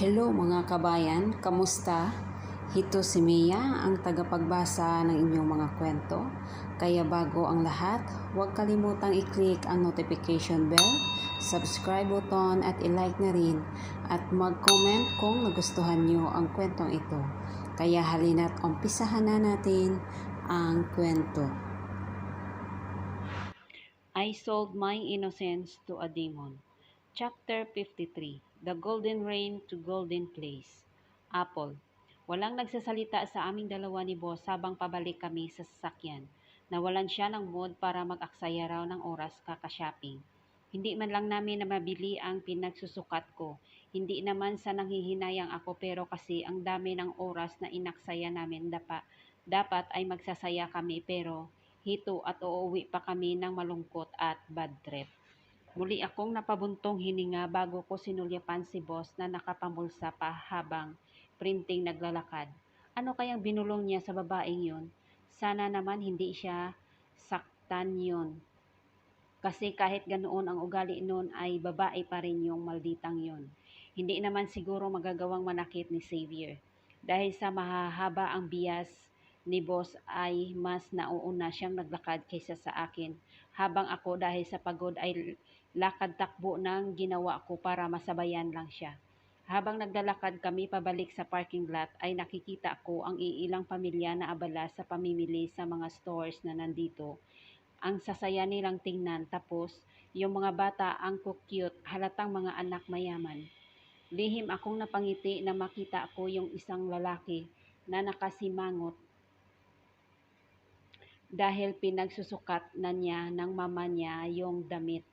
Hello mga kabayan, kamusta? Hito si Mia, ang tagapagbasa ng inyong mga kwento. Kaya bago ang lahat, huwag kalimutang i-click ang notification bell, subscribe button at i-like na rin at mag-comment kung nagustuhan nyo ang kwentong ito. Kaya halina't umpisahan na natin ang kwento. I sold my innocence to a demon. Chapter 53, The Golden Rain to Golden Place. Apple. Walang nagsasalita sa aming dalawa ni Boss habang pabalik kami sa sasakyan. Nawalan siya ng mood para mag-aksaya raw ng oras kaka-shopping. Hindi man lang namin na mabili ang pinagsusukat ko. Hindi naman sa nanghihinayang ako pero kasi ang dami ng oras na inaksaya namin dapat ay magsasaya kami pero hito at uuwi pa kami ng malungkot at bad trip. Muli akong napabuntong hininga bago ko sinulyapan si Boss na nakapamulsa pa habang printing naglalakad. Ano kayang binulong niya sa babaeng yun? Sana naman hindi siya saktan yun. Kasi kahit ganoon ang ugali nun ay babae pa rin yung malditang yun. Hindi naman siguro magagawang manakit ni Xavier. Dahil sa mahahaba ang bias ni Boss ay mas nauuna siyang naglakad kaysa sa akin. Habang ako dahil sa pagod ay lakad-takbo ng ginawa ko para masabayan lang siya. Habang naglalakad kami pabalik sa parking lot ay nakikita ko ang iilang pamilya na abala sa pamimili sa mga stores na nandito. Ang sasaya nilang tingnan tapos yung mga bata ang cute, halatang mga anak mayaman. Lihim akong napangiti na makita ko yung isang lalaki na nakasimangot dahil pinagsusukat na niya ng mama niya yung damit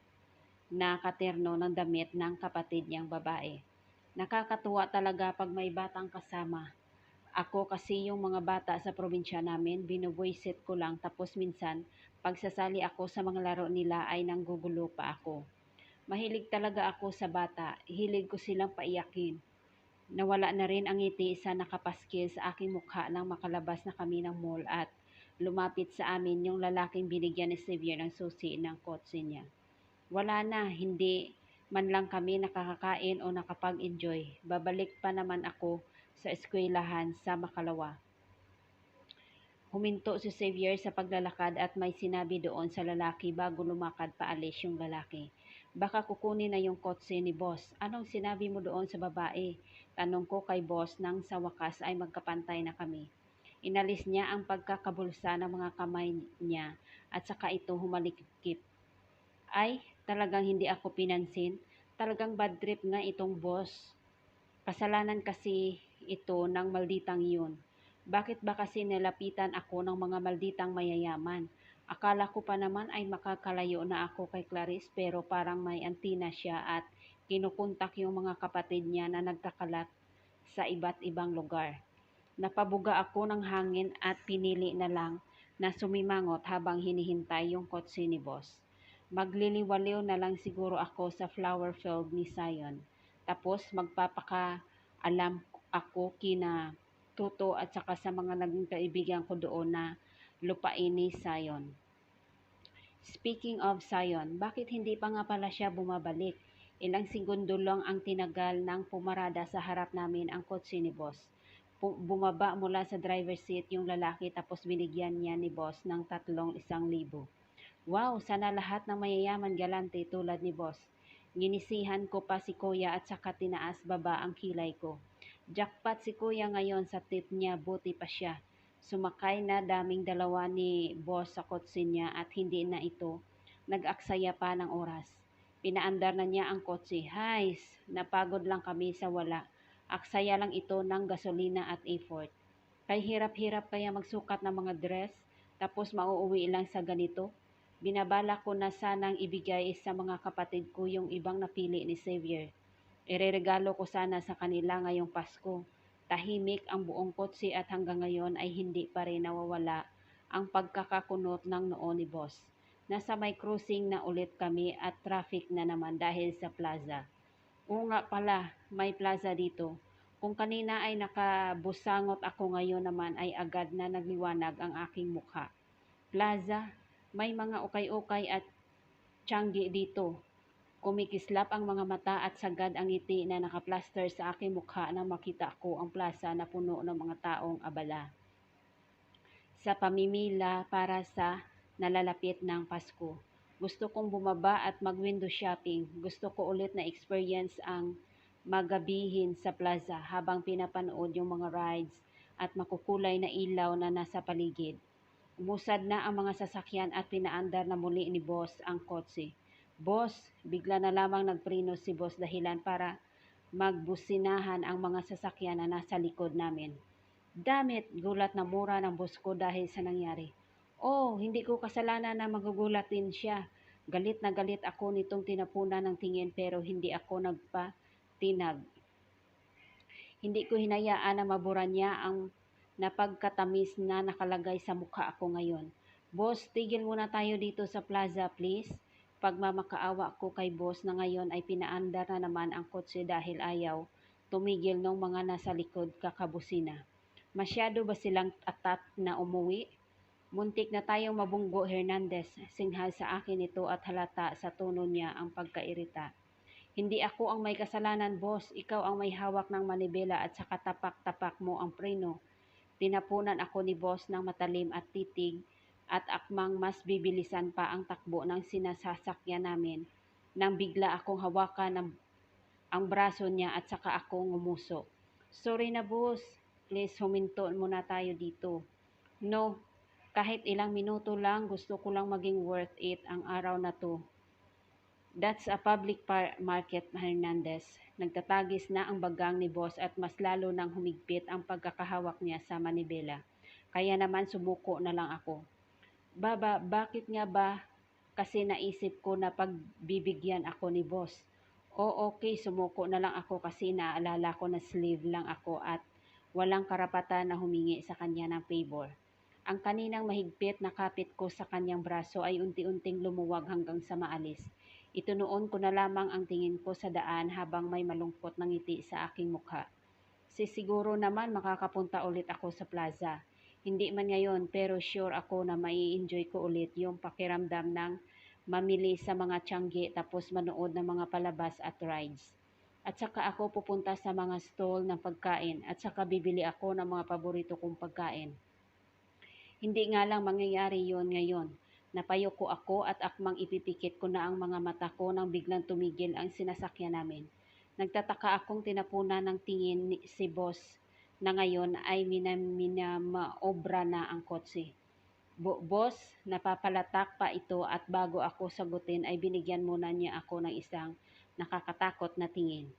na katerno ng damit ng kapatid niyang babae. Nakakatuwa talaga pag may batang kasama. Ako kasi yung mga bata sa probinsya namin, binubuisit ko lang tapos minsan pagsasali ako sa mga laro nila ay nanggugulo pa ako. Mahilig talaga ako sa bata, hilig ko silang paiyakin. Nawala na rin ang ngiti sa nakapaskil sa aking mukha nang makalabas na kami ng mall at lumapit sa amin yung lalaking binigyan ni Xavier ng susi ng kotse niya. Wala na, hindi man lang kami nakakakain o nakapag-enjoy. Babalik pa naman ako sa eskwelahan sa Makalawa. Huminto si Xavier sa paglalakad at may sinabi doon sa lalaki bago lumakad paalis yung lalaki. Baka kukunin na yung kotse ni boss. Anong sinabi mo doon sa babae? Tanong ko kay boss nang sa wakas ay magkapantay na kami. Inalis niya ang pagkakabulsa ng mga kamay niya at saka ito humalikip. Ay, talagang hindi ako pinansin. Talagang bad trip nga itong boss. Kasalanan kasi ito ng malditang yun. Bakit ba kasi nilapitan ako ng mga malditang mayayaman? Akala ko pa naman ay makakalayo na ako kay Clarice pero parang may antina siya at kinukontak yung mga kapatid niya na nagkakalat sa iba't ibang lugar. Napabuga ako ng hangin at pinili na lang na sumimangot habang hinihintay yung kotse ni boss. Magliliwaliw na lang siguro ako sa flower field ni Zion. Tapos magpapakaalam ako kina Tuto at saka sa mga naging kaibigan ko doon na lupain ni Zion. Speaking of Zion, bakit hindi pa nga pala siya bumabalik? Ilang segundo lang ang tinagal ng pumarada sa harap namin ang kotse ni boss. Bumaba mula sa driver's seat yung lalaki tapos binigyan niya ni boss ng 3,100. Wow, sana lahat ng mayayaman galante tulad ni boss. Ginisihan ko pa si kuya at saka tinaas baba ang kilay ko. Jackpot si kuya ngayon sa tip niya, buti pa siya. Sumakay na daming dalawa ni boss sa kotse niya at hindi na ito nag-aksaya pa ng oras. Pinaandar na niya ang kotse. Hays, napagod lang kami sa wala. Aksaya lang ito ng gasolina at effort. Kay hirap-hirap kaya magsukat ng mga dress, tapos mauuwi lang sa ganito. Binabala ko na sanang ibigay sa mga kapatid ko yung ibang napili ni Xavier. Ireregalo ko sana sa kanila ngayong Pasko. Tahimik ang buong kotse at hanggang ngayon ay hindi pa rin nawawala ang pagkakakunot ng noo ni boss. Nasa may cruising na ulit kami at traffic na naman dahil sa plaza. Oo nga pala, may plaza dito. Kung kanina ay nakabusangot ako ngayon naman ay agad na nagliwanag ang aking mukha. Plaza, may mga ukay-ukay at tiyanggi dito. Kumikislap ang mga mata at sagad ang ngiti na nakaplaster sa aking mukha nang makita ko ang plaza na puno ng mga taong abala sa pamimila para sa nalalapit ng Pasko. Gusto kong bumaba at mag-window shopping. Gusto ko ulit na experience ang magabihin sa plaza habang pinapanood yung mga rides at makukulay na ilaw na nasa paligid. Umusad na ang mga sasakyan at pinaandar na muli ni Boss ang kotse. Boss, bigla na lamang nagpreno si Boss dahilan para magbusinahan ang mga sasakyan na nasa likod namin. Damit, gulat na mura ng boss ko dahil sa nangyari. Oh, hindi ko kasalanan na magugulat din siya. Galit na galit ako nitong tinapunan ng tingin pero hindi ako nagpatinag. Hindi ko hinayaan na mabura niya ang napagkatamis na nakalagay sa mukha ako ngayon. Boss, tigil muna tayo dito sa plaza, please. Pagmamakaawa ko kay boss na ngayon ay pinaandar na naman ang kotse dahil ayaw tumigil ng mga nasa likod kakabusina. Masyado ba silang atat na umuwi? Muntik na tayong mabunggo, Hernandez. Singhal sa akin ito at halata sa tono niya ang pagkairita. Hindi ako ang may kasalanan, boss. Ikaw ang may hawak ng manibela at saka tapak-tapak mo ang preno. Tinapunan ako ni boss ng matalim at titig at akmang mas bibilisan pa ang takbo ng sinasasakyan namin nang bigla akong hawakan ang braso niya at saka akong ngumuso. Sorry na boss, please huminto muna tayo dito. No, kahit ilang minuto lang gusto ko lang maging worth it ang araw na to. That's a public market, Hernandez. Nagtatagis na ang bagang ni boss at mas lalo nang humigpit ang pagkakahawak niya sa manibela. Kaya naman sumuko na lang ako. Baba, bakit nga ba kasi naisip ko na pagbibigyan ako ni boss? O okay, sumuko na lang ako kasi naalala ko na slave lang ako at walang karapatan na humingi sa kanya ng favor. Ang kaninang mahigpit na kapit ko sa kanyang braso ay unti-unting lumuwag hanggang sa maalis. Itunoon ko na lamang ang tingin ko sa daan habang may malungkot na ngiti sa aking mukha. Siguro naman makakapunta ulit ako sa plaza. Hindi man ngayon pero sure ako na mai-enjoy ko ulit yung pakiramdam ng mamili sa mga tiyangge tapos manood ng mga palabas at rides. At saka ako pupunta sa mga stall ng pagkain at saka bibili ako ng mga paborito kong pagkain. Hindi nga lang mangyayari yon ngayon. Napayoko ako at akmang ipipikit ko na ang mga mata ko nang biglang tumigil ang sinasakyan namin. Nagtataka akong tinapunan ng tingin si boss na ngayon ay minamaobra na ang kotse. Boss, napapalatak pa ito at bago ako sagutin ay binigyan muna niya ako ng isang nakakatakot na tingin.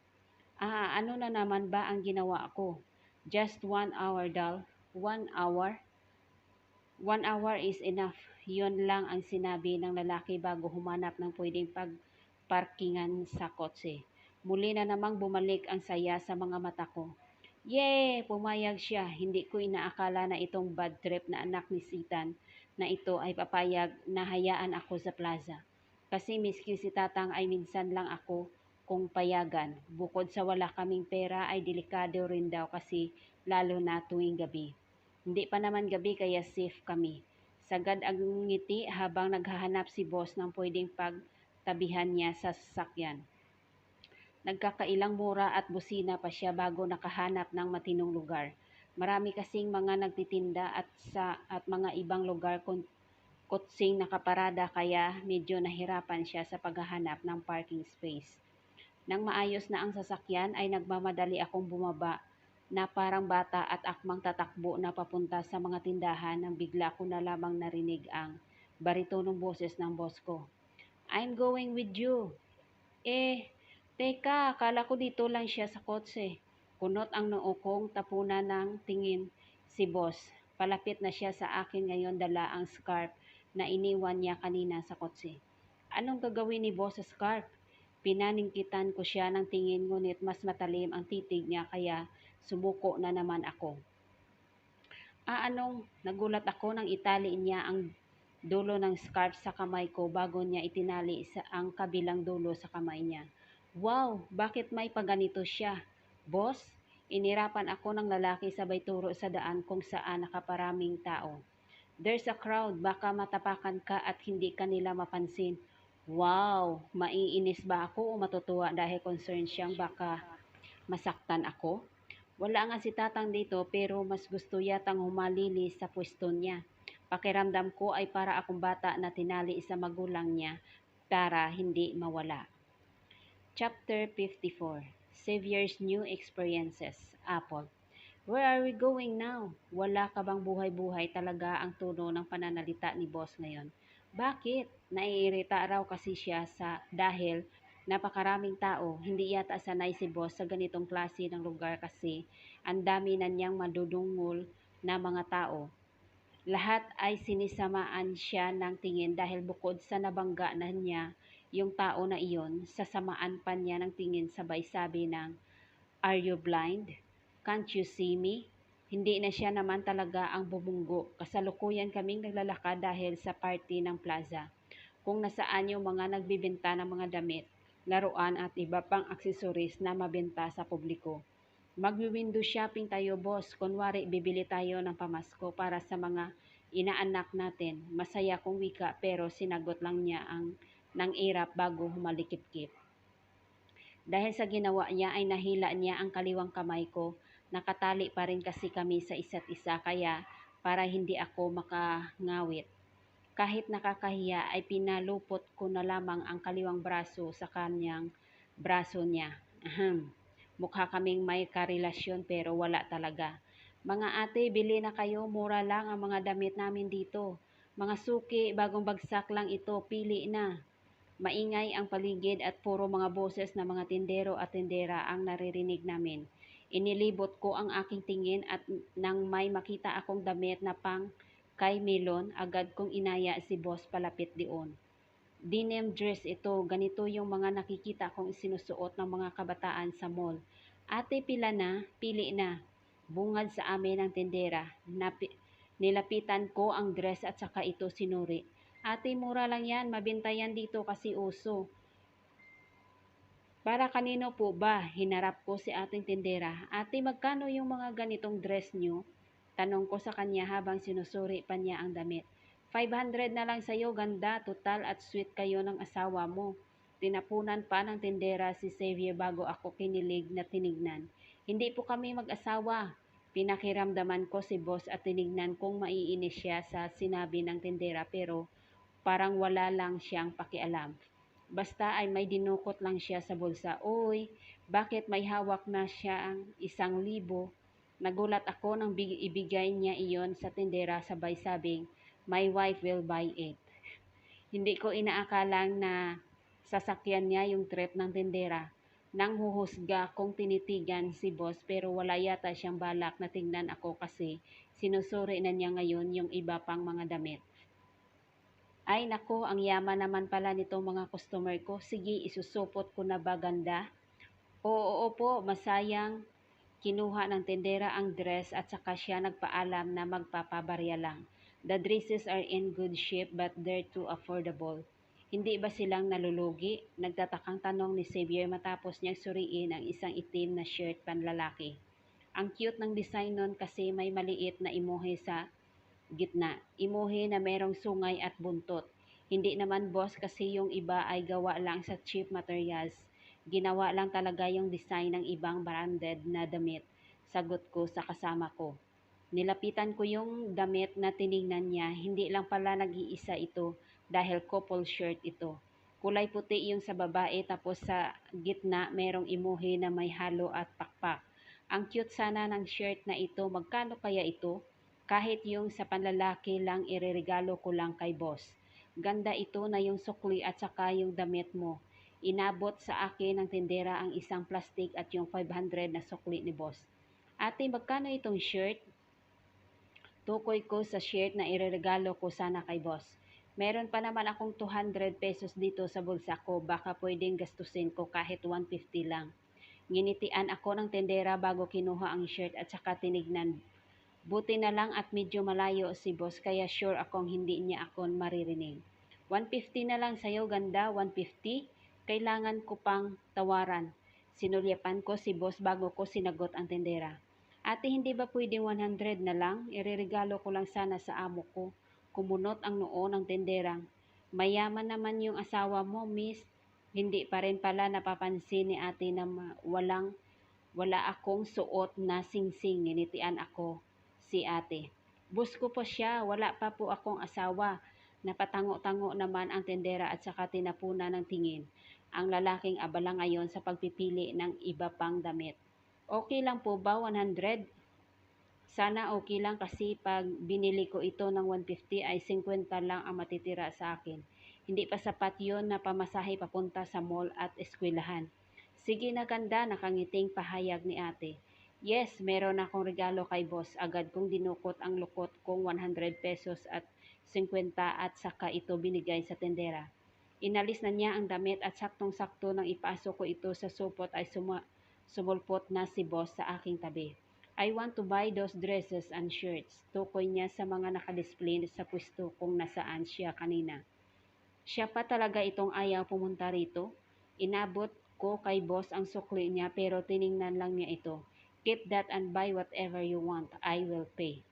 Ano na naman ba ang ginawa ko? Just 1 hour, doll. 1 hour? 1 hour is enough. Yun lang ang sinabi ng lalaki bago humanap ng pwedeng pagparkingan sa kotse. Muli na namang bumalik ang saya sa mga mata ko. Yay! Pumayag siya. Hindi ko inaakala na itong bad trip na anak ni Sitan na ito ay papayag na hayaan ako sa plaza. Kasi miski si Tatang ay minsan lang ako kung payagan. Bukod sa wala kaming pera ay delikado rin daw kasi lalo na tuwing gabi. Hindi pa naman gabi kaya safe kami. Sagad ang ngiti habang naghahanap si boss ng pwedeng pagtabihan niya sa sasakyan. Nagkakailang mura at busina pa siya bago nakahanap ng matinong lugar. Marami kasing mga nagtitinda at mga ibang lugar kutsing nakaparada kaya medyo nahirapan siya sa paghahanap ng parking space. Nang maayos na ang sasakyan ay nagmamadali akong bumaba na parang bata at akmang tatakbo na papunta sa mga tindahan nang bigla ko na lamang narinig ang baritonong boses ng boss ko. I'm going with you. Teka, akala ko dito lang siya sa kotse. Kunot ang noo kong tapunan ng tingin si boss. Palapit na siya sa akin ngayon dala ang scarf na iniwan niya kanina sa kotse. Anong gagawin ni boss sa scarf? Pinaningkitan ko siya ng tingin ngunit mas matalim ang titig niya kaya sumuko na naman ako. Nagulat ako nang itali niya ang dulo ng scarf sa kamay ko bago niya itinali ang kabilang dulo sa kamay niya. Wow, bakit may paganito siya? Boss, inirapan ako ng lalaki sabay turo sa daan kung saan nakaparaming tao. There's a crowd, baka matapakan ka at hindi ka nila mapansin. Wow, maiinis ba ako o matutuwa dahil concerned siyang baka masaktan ako? Wala nga si Tatang dito pero mas gusto yatang humalili sa pwesto niya. Pakiramdam ko ay para akong bata na tinali sa magulang niya para hindi mawala. Chapter 54, Savior's New Experiences, Apple. Where are we going now? Wala ka bang buhay-buhay talaga ang tono ng pananalita ni boss ngayon? Bakit? Naiirita raw kasi siya dahil napakaraming tao. Hindi yata sanay si boss sa ganitong klase ng lugar kasi ang dami na niyang madudungol na mga tao. Lahat ay sinisamaan siya ng tingin dahil bukod sa nabangga na niya yung tao na iyon, sasamaan pa niya ng tingin sabay sabi ng, "Are you blind? Can't you see me?" Hindi na siya naman talaga ang bumunggo. Kasalukuyan kaming naglalakad dahil sa party ng plaza, kung nasaan yung mga nagbibenta ng mga damit, laruan at iba pang aksesoris na mabenta sa publiko. Magwi-window shopping tayo, boss. Kunwari, bibili tayo ng pamasko para sa mga inaanak natin. Masaya kong wika pero sinagot lang niya ang nang irap bago humalikip-kip. Dahil sa ginawa niya ay nahila niya ang kaliwang kamay ko. Nakatali pa rin kasi kami sa isa't isa kaya para hindi ako makangawit. Kahit nakakahiya ay pinalupot ko na lamang ang kaliwang braso sa kanyang braso niya. Ahem. Mukha kaming may karelasyon pero wala talaga. Mga ate, bili na kayo, mura lang ang mga damit namin dito. Mga suki, bagong bagsak lang ito, pili na. Maingay ang paligid at puro mga boses ng mga tindero at tindera ang naririnig namin. Inilibot ko ang aking tingin at nang may makita akong damit na pang kay Melon, agad kong inaya si boss palapit diyon. Denim dress ito, ganito yung mga nakikita kong isinusuot ng mga kabataan sa mall. Ate, pila na, pili na. Bungad sa amin ng tindera. Nilapitan ko ang dress at saka ito sinuri. Ate, mura lang yan, mabenta yan dito kasi uso. Para kanino po ba? Hinarap ko si ating tindera. Ate, magkano yung mga ganitong dress nyo? Tanong ko sa kanya habang sinusuri pa niya ang damit. 500 na lang sa'yo, ganda, total at sweet kayo ng asawa mo. Tinapunan pa ng tindera si Xavier bago ako kinilig na tinignan. Hindi po kami mag-asawa. Pinakiramdaman ko si boss at tinignan kong maiinis siya sa sinabi ng tindera pero parang wala lang siyang pakialam. Basta ay may dinukot lang siya sa bulsa. Uy, bakit may hawak na siya ang 1,000? Nagulat ako nang ibigay niya iyon sa tindera sabay sabing, "My wife will buy it." Hindi ko inaakalang na sasakyan niya yung trip ng tindera. Nang huhusga kong tinitigan si boss pero wala yata siyang balak na tingnan ako kasi sinusuri na niya ngayon yung iba pang mga damit. Ay nako, ang yaman naman pala nitong mga customer ko. Sige, isusupot ko na ba ganda? Oo, opo, masayang kinuha ng tendera ang dress at saka siya nagpaalam na magpapabarya lang. The dresses are in good shape but they're too affordable. Hindi ba silang nalulugi? Nagtatakang tanong ni Xavier matapos niyang suriin ang isang itim na shirt panlalaki. Ang cute ng design nun kasi may maliit na imuhe sa gitna. Imuhe na merong sungay at buntot. Hindi naman boss kasi yung iba ay gawa lang sa cheap materials. Ginawa lang talaga yung design ng ibang branded na damit. Sagot ko sa kasama ko. Nilapitan ko yung damit na tiningnan niya. Hindi lang pala nag-iisa ito dahil couple shirt ito. Kulay puti yung sa babae tapos sa gitna merong imuhe na may halo at pakpak. Ang cute sana ng shirt na ito. Magkano kaya ito? Kahit yung sa panlalaki lang ireregalo ko lang kay boss. Ganda ito na yung sukli at saka yung damit mo. Inabot sa akin ng tindera ang isang plastic at yung 500 na sukli ni boss. Ate, magkano itong shirt? Tukoy ko sa shirt na ireregalo ko sana kay boss. Meron pa naman akong 200 pesos dito sa bulsa ko. Baka pwedeng gastusin ko kahit 150 lang. Nginitian ako ng tendera bago kinuha ang shirt at saka tinignan. Buti na lang at medyo malayo si boss kaya sure akong hindi niya ako maririnig. 150 na lang sa'yo, ganda, 150? Kailangan ko pang tawaran. Sinulyapan ko si boss bago ko sinagot ang tendera. Ate, hindi ba pwedeng 100 na lang? Ireregalo ko lang sana sa amo ko. Kumunot ang noo ng tenderang. Mayaman naman yung asawa mo, miss. Hindi pa rin pala napapansin ni ate na wala akong suot na singsing. Nginitian ako si ate. Bus ko po siya, wala pa po akong asawa. Napatango-tango naman ang tendera at saka tinapunan ng tingin ang lalaking abala ngayon sa pagpipili ng iba pang damit. Okay lang po ba 100? Sana okay lang kasi pag binili ko ito ng 150 ay 50 lang ang matitira sa akin. Hindi pa sapat yon na pamasahe papunta sa mall at eskwelahan. Sige na ganda, nakangiting pahayag ni ate. Yes, meron akong regalo kay boss. Agad kong dinukot ang lukot kong 100 pesos at 50 at saka ito binigay sa tendera. Inalis na niya ang damit at saktong-sakto nang ipasok ko ito sa supot ay sumulpot na si boss sa aking tabi. I want to buy those dresses and shirts. Tukoy niya sa mga nakadisplay sa pwesto kung nasaan siya kanina. Siya pa talaga itong ayaw pumunta rito. Inabot ko kay boss ang sukli niya pero tiningnan lang niya ito. Keep that and buy whatever you want. I will pay.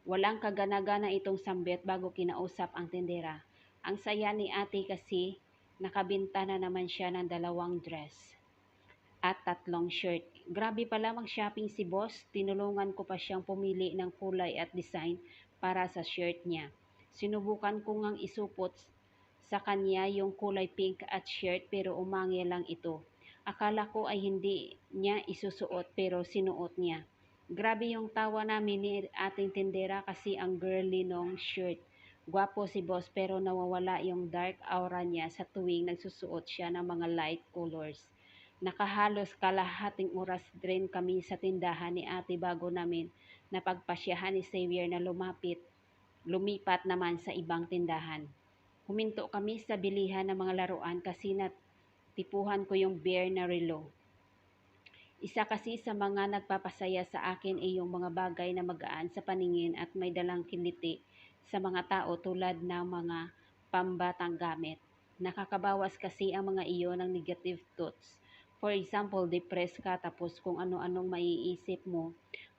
Walang kagana-gana itong sambit bago kinausap ang tindera. Ang saya ni ate kasi nakabinta na naman siya ng 2 dress at 3 shirt. Grabe pala mag-shopping si boss. Tinulungan ko pa siyang pumili ng kulay at design para sa shirt niya. Sinubukan ko ngang isupot sa kanya yung kulay pink at shirt pero umangil lang ito. Akala ko ay hindi niya isusuot pero sinuot niya. Grabe yung tawa namin ni ating tindera kasi ang girly nung shirt. Gwapo si boss pero nawawala yung dark aura niya sa tuwing nagsusuot siya ng mga light colors. Nakahalos kalahating oras din kami sa tindahan ni ate bago namin napagpasyahan ni Xavier na lumipat naman sa ibang tindahan. Huminto kami sa bilihan ng mga laruan kasi natipuhan ko yung bear na relo. Isa kasi sa mga nagpapasaya sa akin ay yung mga bagay na magaan sa paningin at may dalang kiliti sa mga tao tulad ng mga pambatang gamit. Nakakabawas kasi ang mga iyon ng negative thoughts. For example, depressed ka tapos kung ano-anong maiisip mo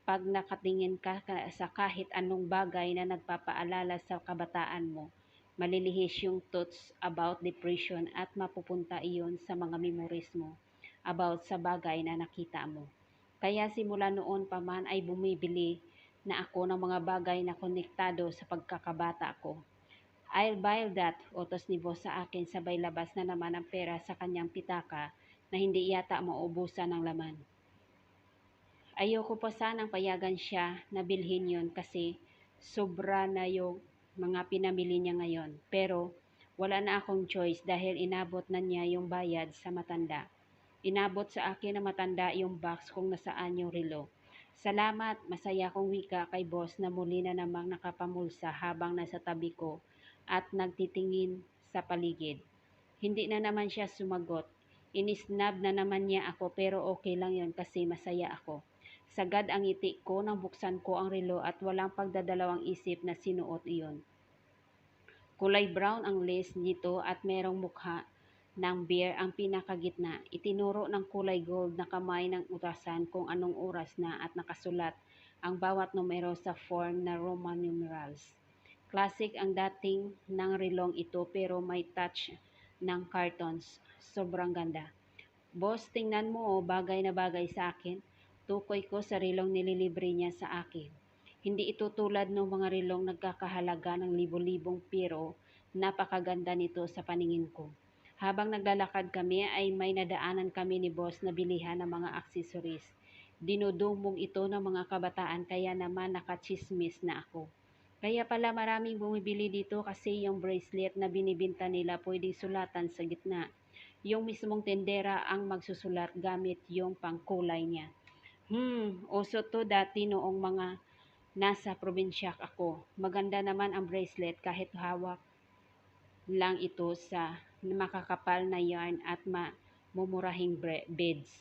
pag nakatingin ka sa kahit anong bagay na nagpapaalala sa kabataan mo. Malilihis yung thoughts about depression at mapupunta iyon sa mga memories mo about sa bagay na nakita mo. Kaya simula noon pa man ay bumibili na ako ng mga bagay na konektado sa pagkakabata ko. I'll buy that, utos ni boss sa akin sabay labas na naman ang pera sa kanyang pitaka na hindi yata maubusan ng laman. Ayoko pa sanang payagan siya na bilhin yon kasi sobra na yung mga pinamili niya ngayon. Pero wala na akong choice dahil inabot na niya yung bayad sa matanda. Inabot sa akin na matanda yung box kung nasaan yung relo. Salamat, masaya kong wika kay boss na muli na namang nakapamulsa habang nasa tabi ko at nagtitingin sa paligid. Hindi na naman siya sumagot. Inisnab na naman niya ako pero okay lang yon kasi masaya ako. Sagad ang ngiti ko nang buksan ko ang relo at walang pagdadalawang isip na sinuot iyon. Kulay brown ang lace nito at merong mukha ng bear ang pinakagitna. Itinuro ng kulay gold na kamay ng utasan kung anong oras na at nakasulat ang bawat numero sa form na Roman numerals. Classic ang dating ng relong ito pero may touch ng cartons. Sobrang ganda. Boss, tingnan mo bagay na bagay sa akin. Tukoy ko sa relong nililibre niya sa akin. Hindi ito tulad ng mga relong nagkakahalaga ng libo-libong pero napakaganda nito sa paningin ko. Habang naglalakad kami ay may nadaanan kami ni boss na bilihan ng mga accessories. Dinudumong ito ng mga kabataan kaya naman nakachismis na ako. Kaya pala maraming bumibili dito kasi yung bracelet na binibinta nila pwedeng sulatan sa gitna. Yung mismong tendera ang magsusulat gamit yung pangkulay niya. Uso to dati noong mga nasa probinsya ako. Maganda naman ang bracelet kahit hawak lang ito sa makakapal na yarn at mumurahing beads.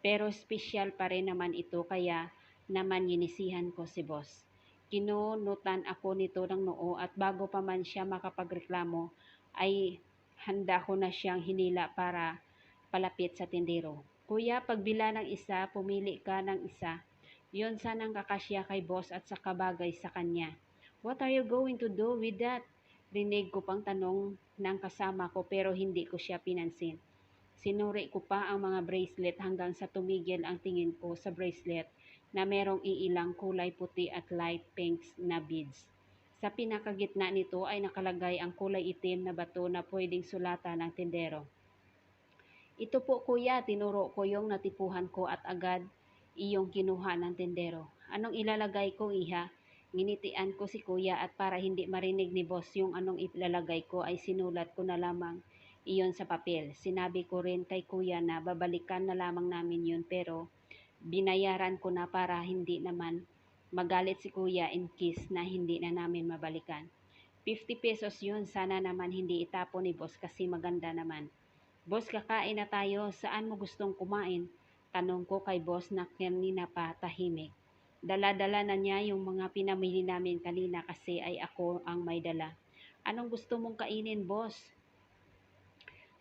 Pero special pa rin naman ito kaya naman ginisihan ko si boss. Kinunutan ako nito ng noo at bago pa man siya makapagreklamo ay handa ko na siyang hinila para palapit sa tindero. Kuya, pagbila ng isa, pumili ka ng isa. Yon sanang kakasya kay boss at sa kabagay sa kanya. What are you going to do with that? Rinig ko pang tanong ng kasama ko pero hindi ko siya pinansin. Sinuri ko pa ang mga bracelet hanggang sa tumigil ang tingin ko sa bracelet na merong iilang kulay puti at light pinks na beads. Sa pinakagitna nito ay nakalagay ang kulay itim na bato na pwedeng sulatan ng tindero. Ito po kuya, tinuro ko yung natipuhan ko at agad iyong kinuha ng tindero. Anong ilalagay ko iha? Nginitian ko si kuya at para hindi marinig ni boss yung anong ilalagay ko ay sinulat ko na lamang iyon sa papel. Sinabi ko rin kay kuya na babalikan na lamang namin yun pero binayaran ko na para hindi naman magalit si kuya in case na hindi na namin mabalikan. 50 pesos yun, sana naman hindi itapon ni boss kasi maganda naman. Boss, kakain na tayo. Saan mo gustong kumain? Tanong ko kay boss na kanina pa tahimik. Dala-dala na niya yung mga pinamili namin kanina kasi ay ako ang may dala. Anong gusto mong kainin, boss?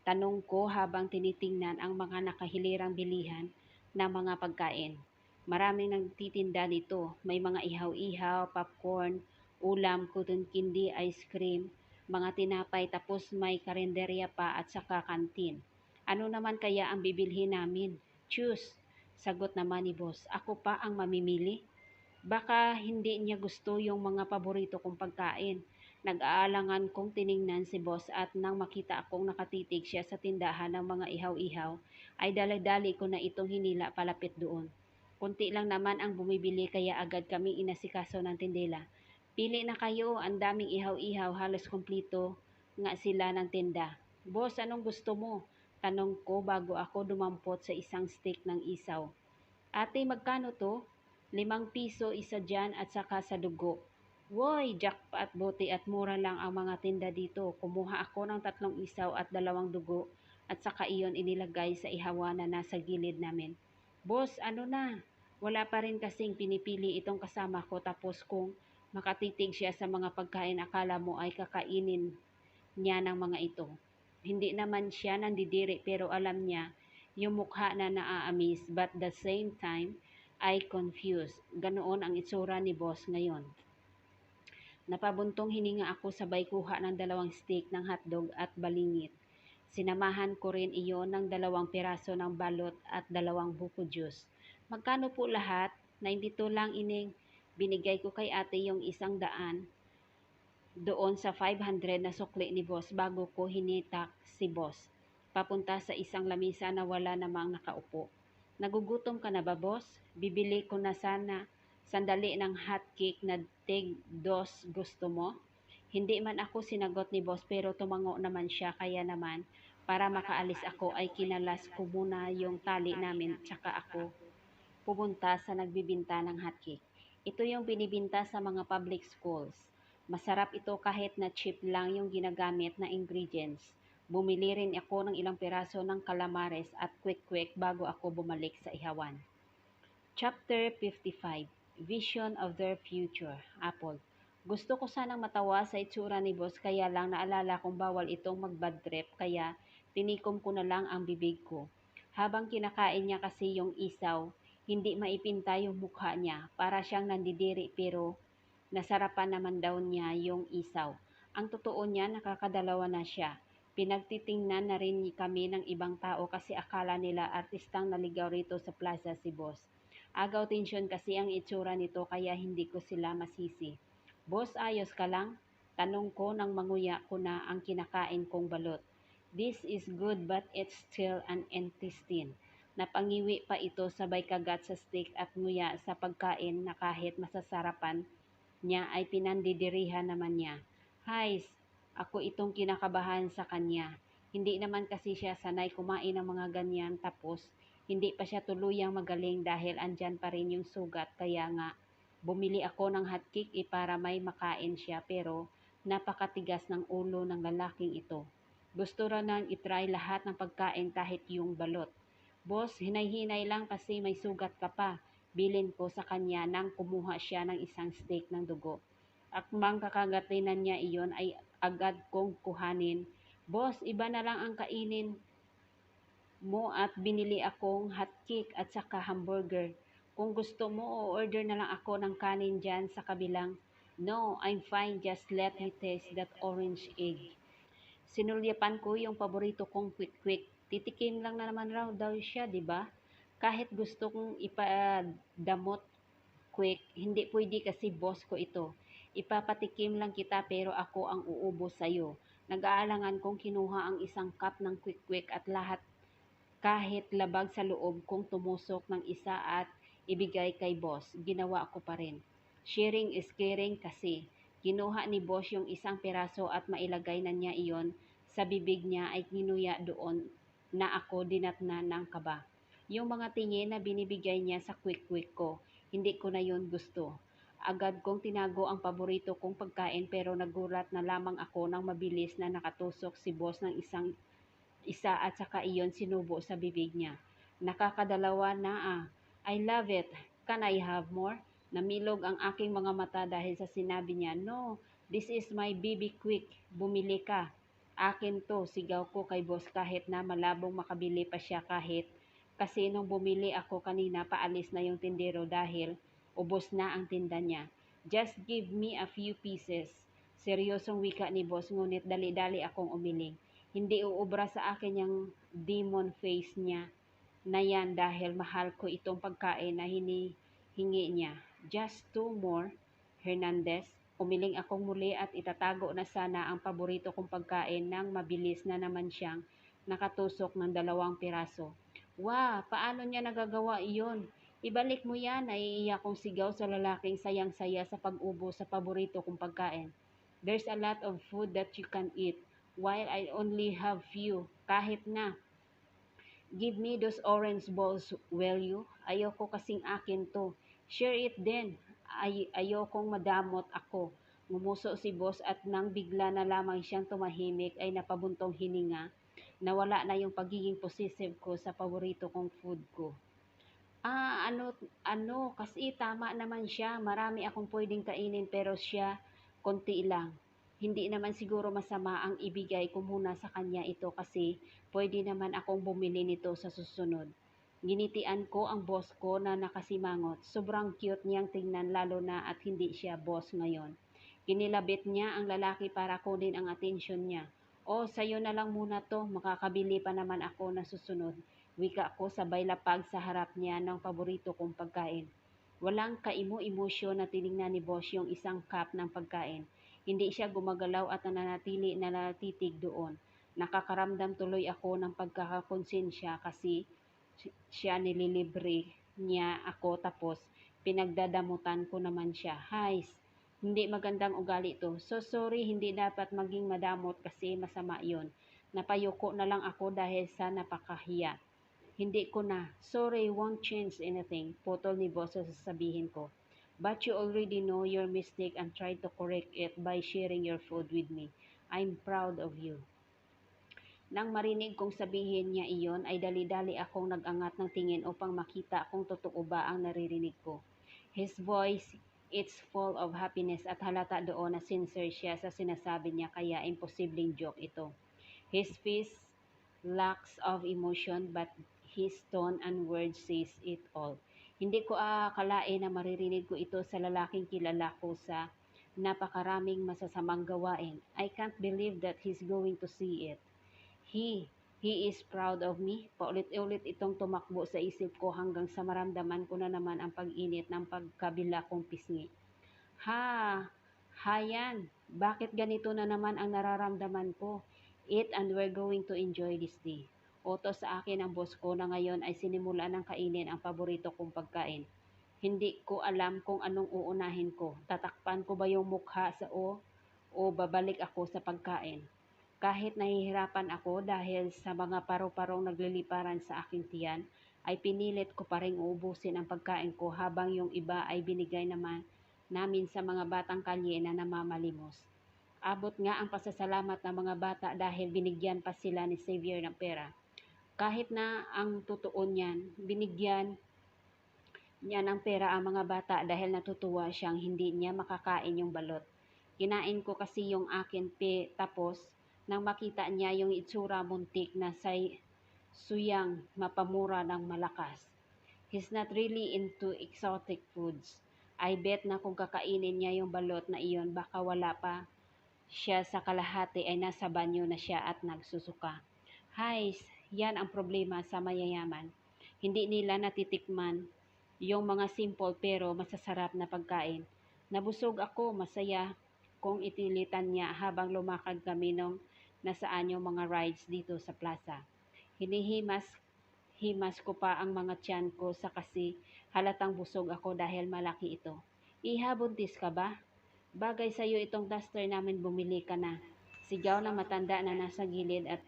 Tanong ko habang tinitingnan ang mga nakahilirang bilihan na mga pagkain. Maraming nagtitinda dito. May mga ihaw-ihaw, popcorn, ulam, cotton candy, ice cream, mga tinapay tapos may karinderya pa at saka kantin. Ano naman kaya ang bibilhin namin? Choose, sagot naman ni boss. Ako pa ang mamimili? Baka hindi niya gusto yung mga paborito kong pagkain. Nag-aalangan kong tiningnan si boss at nang makita akong nakatitig siya sa tindahan ng mga ihaw-ihaw, ay dali-dali ko na itong hinila palapit doon. Kunti lang naman ang bumibili kaya agad kaming inasikaso ng tindela. Pili na kayo, ang daming ihaw-ihaw, halos kumpleto nga sila ng tinda. Boss, anong gusto mo? Tanong ko bago ako dumampot sa isang stick ng isaw. Ate, magkano to? 5 piso isa dyan at saka sa dugo. Woy, jackpot buti at mura lang ang mga tinda dito. Kumuha ako ng 3 isaw at 2 dugo at saka iyon inilagay sa ihawan na nasa gilid namin. Boss, ano na? Wala pa rin kasing pinipili itong kasama ko tapos kung makatitig siya sa mga pagkain akala mo ay kakainin niya ng mga ito. Hindi naman siya nandidiri pero alam niya yung mukha na naaamis but the same time ay confused. Ganoon ang itsura ni boss ngayon. Napabuntong hininga ako sabay kuha ng 2 stick ng hotdog at balingit. Sinamahan ko rin iyon ng 2 piraso ng balot at 2 buko juice. Magkano po lahat? 92 lang ining. Binigay ko kay ate yung 100 doon sa 500 na sukli ni boss bago ko hinitak si boss. Papunta sa isang lamisa na wala namang nakaupo. Nagugutom ka na ba, boss? Bibili ko na sana sandali ng hot cake na tig dos gusto mo? Hindi man ako sinagot ni boss pero tumango naman siya kaya naman para makaalis ako ay kinalas ko muna yung tali namin tsaka ako pumunta sa nagbibinta ng hotcake. Ito yung binibinta sa mga public schools. Masarap ito kahit na cheap lang yung ginagamit na ingredients. Bumili rin ako ng ilang piraso ng calamares at quick-quick bago ako bumalik sa ihawan. Chapter 55, Vision of Their Future, Apple. Gusto ko sanang matawa sa itsura ni boss kaya lang naalala kong bawal itong mag-bad trip kaya tinikom ko na lang ang bibig ko. Habang kinakain niya kasi yung isaw, hindi maipinta yung mukha niya. Para siyang nandidiri pero nasarapan naman daw niya yung isaw. Ang totoo niya, nakakadalawa na siya. Pinagtitingnan na rin kami ng ibang tao kasi akala nila artistang naligaw rito sa plaza si boss. Agaw tensyon kasi ang itsura nito kaya hindi ko sila masisi. Boss, ayos ka lang? Tanong ko nang manguya ko na ang kinakain kong balot. This is good but it's still an intestine. Napangiwi pa ito sabay kagat sa stick at nguya sa pagkain na kahit masasarapan niya ay pinandidirihan naman niya. Hays, ako itong kinakabahan sa kanya. Hindi naman kasi siya sanay kumain ng mga ganyan tapos hindi pa siya tuluyang magaling dahil andyan pa rin yung sugat kaya nga bumili ako ng hotcake para may makain siya pero napakatigas ng ulo ng lalaking ito. Gusto raw nang itry lahat ng pagkain kahit yung balot. Boss, hinay-hinay lang kasi may sugat ka pa. Bilin ko sa kanya nang kumuha siya ng isang steak ng dugo. Akmang kakagatinan niya iyon ay agad kong kuhanin. Boss, iba na lang ang kainin mo at binili akong hotcake at saka hamburger. Kung gusto mo, o-order na lang ako ng kanin dyan sa kabilang No, I'm fine. Just let me taste that orange egg. Sinulyapan ko yung paborito kong quick-quick. Titikim lang na naman raw daw siya, di ba? Kahit gusto kong ipadamot quick, hindi pwede kasi boss ko ito. Ipapatikim lang kita pero ako ang uubos sa'yo. Nag-aalangan kong kinuha ang isang cup ng quick-quick at lahat kahit labag sa loob kong tumusok ng isa at ibigay kay boss. Ginawa ko pa rin. Sharing is caring kasi. Kinuha ni boss yung isang piraso at mailagay na niya iyon sa bibig niya ay kinuya doon na ako dinatna ng kaba. Yung mga tingin na binibigay niya sa quick-quick ko, hindi ko na yon gusto. Agad kong tinago ang paborito kong pagkain pero nagulat na lamang ako nang mabilis na nakatusok si boss ng isa at saka iyon sinubo sa bibig niya. Nakakadalawa na ah. I love it. Can I have more? Namilog ang aking mga mata dahil sa sinabi niya, no, this is my baby quick. Bumili ka. Akin to, sigaw ko kay boss kahit na malabong makabili pa siya kahit kasi nung bumili ako kanina paalis na yung tindero dahil ubos na ang tinda niya. Just give me a few pieces. Seryosong wika ni boss ngunit dali-dali akong umiling. Hindi uubra sa akin yung demon face niya na yan dahil mahal ko itong pagkain na hinihingi niya. Just two more, Hernandez. Umiling akong muli at itatago na sana ang paborito kong pagkain nang mabilis na naman siyang nakatusok ng 2 piraso. Paano niya nagagawa iyon? Ibalik mo yan, naiiyak kong sigaw sa lalaking sayang-saya sa pag-ubo sa paborito kong pagkain. There's a lot of food that you can eat, while I only have few. Kahit na, give me those orange balls, will you? Ayoko kasing akin to. Share it then. Ayokong madamot ako. Ngumuso si boss at nang bigla na lamang siyang tumahimik ay napabuntong hininga. Nawala na yung pagiging possessive ko sa paborito kong food ko. Kasi tama naman siya. Marami akong pwedeng kainin pero siya, konti lang. Hindi naman siguro masama ang ibigay ko muna sa kanya ito kasi pwede naman akong bumili nito sa susunod. Ginitian ko ang boss ko na nakasimangot. Sobrang cute niyang tingnan lalo na at hindi siya boss ngayon. Kinilabit niya ang lalaki para kunin ang atensyon niya. Sa'yo na lang muna to. Makakabili pa naman ako na susunod. Wika ko sabay lapag sa harap niya ng paborito kong pagkain. Walang kaimo-emosyon na tiningnan ni boss yung isang cup ng pagkain. Hindi siya gumagalaw at nananatili na natitig doon. Nakakaramdam tuloy ako ng pagkakakonsensya kasi siya nililibre niya ako tapos pinagdadamutan ko naman siya. Hays, hindi magandang ugali to. So sorry, hindi dapat maging madamot kasi masama yon. Napayuko na lang ako dahil sa napakahiya. Hindi ko na. Sorry, won't change anything. Putol ni boss sa sasabihin ko. But you already know your mistake and try to correct it by sharing your food with me. I'm proud of you. Nang marinig kong sabihin niya iyon, ay dali-dali akong nag-angat ng tingin upang makita kung totoo ba ang naririnig ko. His voice, it's full of happiness at halata doon na sincere siya sa sinasabi niya kaya imposibleng joke ito. His face lacks of emotion but his tone and words says it all. Hindi ko akalain na maririnig ko ito sa lalaking kilala ko sa napakaraming masasamang gawain. I can't believe that he's going to see it. He is proud of me. Paulit-ulit itong tumakbo sa isip ko hanggang sa maramdaman ko na naman ang pag-init ng pagkabila kong pisngi. Hayan, bakit ganito na naman ang nararamdaman ko? Eat and we're going to enjoy this day. Utos sa akin ang boss ko na ngayon ay sinimula ng kainin ang paborito kong pagkain. Hindi ko alam kung anong uunahin ko. Tatakpan ko ba yung mukha sa o babalik ako sa pagkain? Kahit nahihirapan ako dahil sa mga paru-parong nagliliparan sa aking tiyan, ay pinilit ko pa ring uubusin ang pagkain ko habang yung iba ay binigay namin sa mga batang kalye na namamalimos. Abot nga ang pasasalamat ng mga bata dahil binigyan pa sila ni Xavier ng pera. Kahit na ang totoo niyan, binigyan niya ng pera ang mga bata dahil natutuwa siyang hindi niya makakain yung balot. Kinain ko kasi yung akin tapos nang makita niya yung itsura muntik na suyang mapamura ng malakas. He's not really into exotic foods. I bet na kung kakainin niya yung balot na iyon, baka wala pa siya sa kalahati ay nasa banyo na siya at nagsusuka. Hays, yan ang problema sa mayayaman. Hindi nila natitikman yung mga simple pero masasarap na pagkain. Nabusog ako, masaya kung itilitan niya habang lumakad kami nung nasaan yung mga rides dito sa plaza. Hinihimas ko pa ang mga tiyan ko sa kasi halatang busog ako dahil malaki ito. Iha, buntis ka ba? Bagay sa'yo itong duster namin, bumili ka na. Sigaw ng matanda na nasa gilid at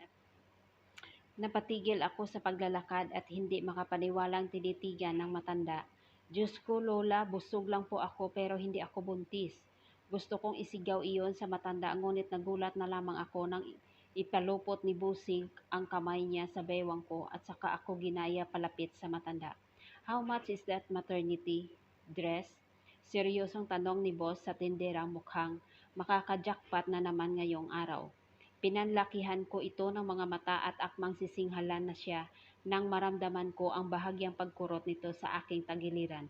napatigil ako sa paglalakad at hindi makapaniwalang tinitigan ng matanda. Diyos ko, Lola, busog lang po ako pero hindi ako buntis. Gusto kong isigaw iyon sa matanda ngunit nagulat na lamang ako nang ipalupot ni Busing ang kamay niya sa bewang ko at saka ako ginaya palapit sa matanda. How much is that maternity dress? Seryosong tanong ni boss sa tinderang mukhang makakajakpat na naman ngayong araw. Pinanlakihan ko ito ng mga mata at akmang sisinghalan na siya nang maramdaman ko ang bahagyang pagkurot nito sa aking tagiliran.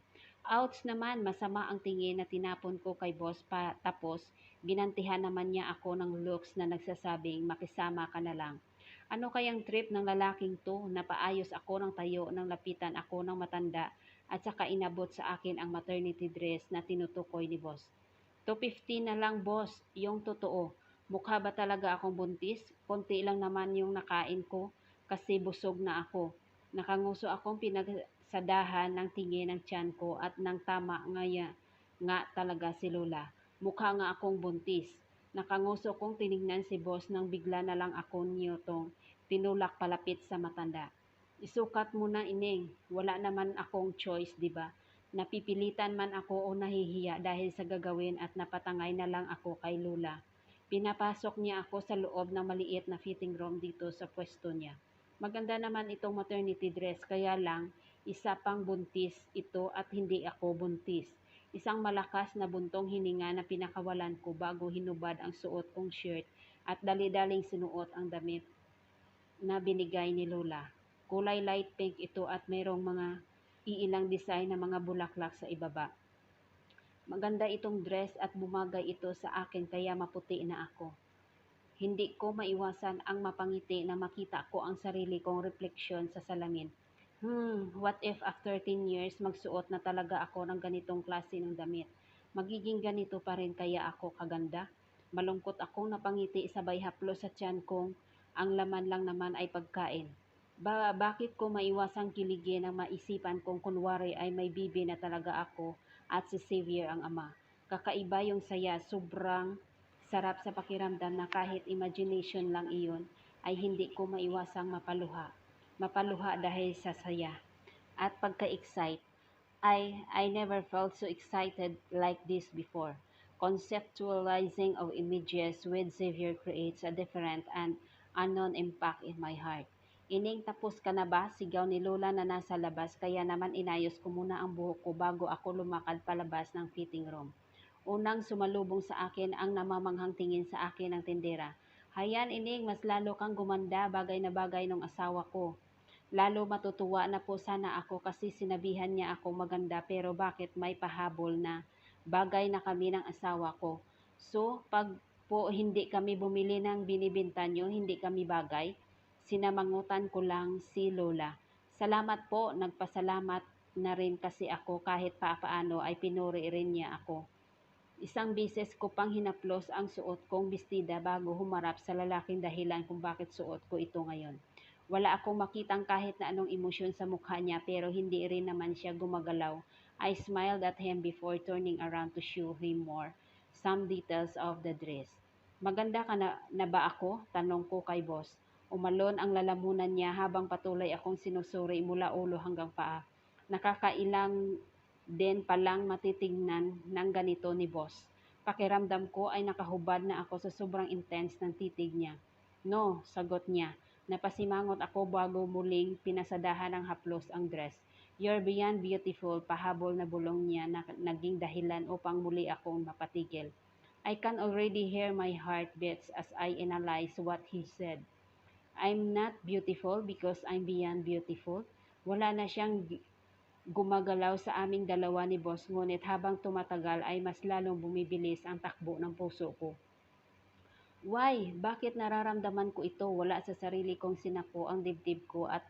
Ouch naman, masama ang tingin na tinapon ko kay boss pa tapos ginantihan naman niya ako ng looks na nagsasabing makisama ka na lang. Ano kayang trip ng lalaking to? Napaayos ako ng tayo nang lapitan ako ng matanda at saka inabot sa akin ang maternity dress na tinutukoy ni boss. 250 na lang boss, yung totoo. Mukha ba talaga akong buntis? Konti lang naman yung nakain ko kasi busog na ako. Nakanguso akong pinagsadahan ng tingin ng tiyan ko at nang tama nga talaga si Lola. Mukha nga akong buntis. Nakanguso kong tinignan si boss nang bigla na lang ako niyotong tinulak palapit sa matanda. Isukat mo na, ining. Wala naman akong choice, di ba? Napipilitan man ako o nahihiya dahil sa gagawin at napatangay na lang ako kay Lola. Pinapasok niya ako sa loob ng maliit na fitting room dito sa pwesto niya. Maganda naman itong maternity dress kaya lang isa pang buntis ito at hindi ako buntis. Isang malakas na buntong hininga na pinakawalan ko bago hinubad ang suot kong shirt at dali-daling sinuot ang damit na binigay ni Lola. Kulay light pink ito at mayroong mga iilang design na mga bulaklak sa ibaba. Maganda itong dress at bumagay ito sa akin kaya maputi na ako. Hindi ko maiwasan ang mapangiti na makita ko ang sarili kong refleksyon sa salamin. What if after 10 years magsuot na talaga ako ng ganitong klase ng damit? Magiging ganito pa rin kaya ako kaganda? Malungkot akong napangiti sabay haplos sa tiyan kong ang laman lang naman ay pagkain. Bakit ko maiwasang kiligin ang maisipan kong kunwari ay may bibi na talaga ako at si Xavier ang ama. Kakaiba yung saya, sobrang sarap sa pakiramdam na kahit imagination lang iyon ay hindi ko maiwasang mapaluha. Mapaluha dahil sa saya at pagka-excite. I never felt so excited like this before. Conceptualizing of images with Xavier creates a different and unknown impact in my heart. Ining, tapos ka na ba? Sigaw ni Lola na nasa labas, kaya naman inayos ko muna ang buhok ko bago ako lumakad palabas ng fitting room. Unang sumalubong sa akin ang namamanghang tingin sa akin ng tindera. Hayan, Ining, mas lalo kang gumanda, bagay na bagay ng asawa ko. Lalo matutuwa na po sana ako kasi sinabihan niya ako maganda pero bakit may pahabol na bagay na kami ng asawa ko. So, pag po hindi kami bumili ng binibinta niyo, hindi kami bagay. Sinamangutan ko lang si Lola. Salamat po, nagpasalamat na rin kasi ako kahit papaano ay pinuri rin niya ako. Isang beses ko pang hinaplos ang suot kong bestida bago humarap sa lalaking dahilan kung bakit suot ko ito ngayon. Wala akong makitang kahit na anong emosyon sa mukha niya pero hindi rin naman siya gumagalaw. I smiled at him before turning around to show him some details of the dress. Maganda ka na ba ako? Tanong ko kay boss. Umalon ang lalamunan niya habang patuloy akong sinusuri mula ulo hanggang paa. Nakakailang din palang matitingnan ng ganito ni boss. Pakiramdam ko ay nakahubad na ako sa sobrang intense ng titig niya. No, sagot niya. Napasimangot ako bago muling pinasadahan ng haplos ang dress. You're beyond beautiful, pahabol na bulong niya na naging dahilan upang muli akong mapatigil. I can already hear my heart beats as I analyze what he said. I'm not beautiful because I'm beyond beautiful. Wala na siyang gumagalaw sa aming dalawa ni boss, ngunit habang tumatagal ay mas lalong bumibilis ang takbo ng puso ko. Why? Bakit nararamdaman ko ito? Wala sa sarili kong sinako ang dibdib ko at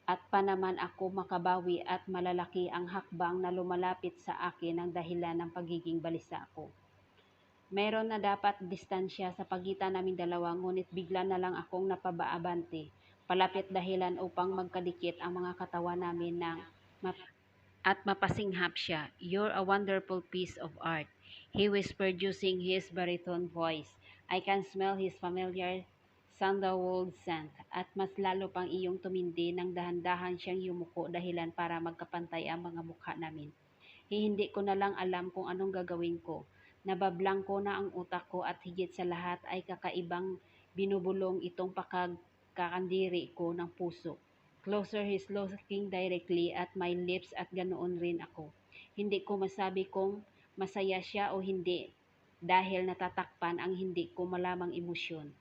pa naman ako makabawi at malalaki ang hakbang na lumalapit sa akin ang dahilan ng pagiging balisa ko. Meron na dapat distansya sa pagitan naming dalawa, ngunit bigla na lang akong napabaabante, palapit dahilan upang magkadikit ang mga katawan namin at mapasinghap siya. "You're a wonderful piece of art," he whispered using his baritone voice. "I can smell his familiar sandalwood scent." At mas lalo pang iyong tumindi nang dahan-dahan siyang yumuko dahilan para magkapantay ang mga mukha namin. Hindi ko na lang alam kung anong gagawin ko. Nabablangko na ang utak ko at higit sa lahat ay kakaibang binubulong itong pakagkakandiri ko ng puso. Closer he's looking directly at my lips at ganoon rin ako. Hindi ko masabi kung masaya siya o hindi dahil natatakpan ang hindi ko malamang emosyon.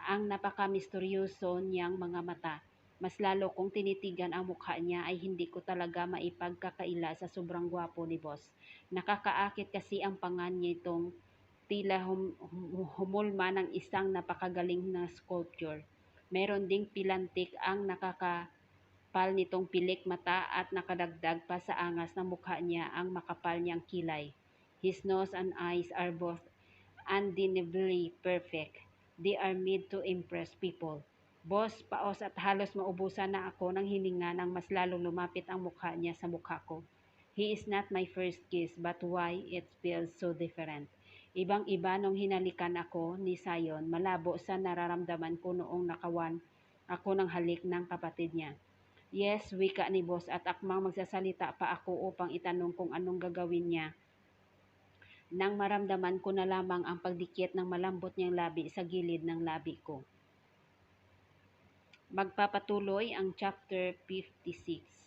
Ang napaka-misteryoso niyang mga mata. Mas lalo kong tinitigan ang mukha niya ay hindi ko talaga maipagkakaila sa sobrang gwapo ni boss. Nakakaakit kasi ang panga nitong tila humulma ng isang napakagaling na sculpture. Meron ding pilantik ang nakakapal nitong pilik mata at nakadagdag pa sa angas ng mukha niya ang makapal niyang kilay. His nose and eyes are both undeniably perfect. They are made to impress people. Boss, paos at halos maubusan na ako ng hininga nang mas lalong lumapit ang mukha niya sa mukha ko. He is not my first kiss, but why it feels so different. Ibang-iba nung hinalikan ako ni Sayon, malabo sa nararamdaman ko noong nakawan ako ng halik ng kapatid niya. Yes, wika ni boss at akmang magsasalita pa ako upang itanong kung anong gagawin niya nang maramdaman ko na lamang ang pagdikit ng malambot niyang labi sa gilid ng labi ko. Magpapatuloy ang chapter 56.